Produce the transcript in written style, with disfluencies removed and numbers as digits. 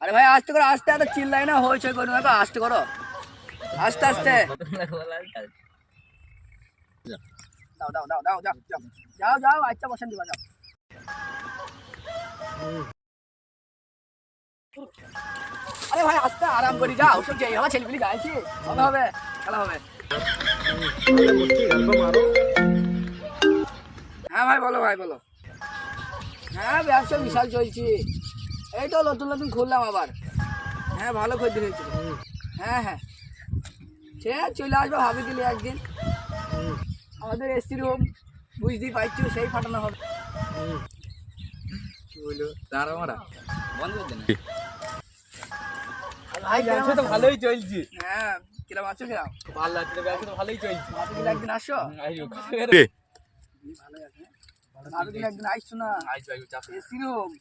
আরে ভাই আস্তে করো, আস্তে এত চিল্লাই না, হইচই করো না, আস্তে করো, আস্তে আস্তে। দাও দাও দাও দাও যাও যাও যাও যাও, আচ্ছা বসেন দিবা যাও। আরে ভাই আস্তে আরাম করি যাও, সব যাই আমার ছেলেপিলি গাইছি, হবে হবে, খেলা হবে। হ্যাঁ ভাই বলো, ভাই বলো। হ্যাঁ ব্যবসা বিশাল চলছে, এই তো নতুন নতুন খুললাম আবার। হ্যাঁ ভালো খদ্দের হয়েছিল। হ্যাঁ হ্যাঁ সে চলে আসবো ভাবি দিলে একদিন। আমাদের এসি রুম বুঝতেই পারছো, সেই ফাটানো হবে। কি বললো দাঁড়া মারা বন্ধ করে দেন। ভাই ব্যবসা তো ভালোই চলছে। হ্যাঁ কিরম আছো, কিরম ভালো লাগছে, ব্যবসা তো ভালোই চলছে। ভাবি দিলে একদিন আসো। আইও ভালোই আছে, ভাবি দিলে একদিন আসছো না, আইসো আইসো চাপ এসি রুম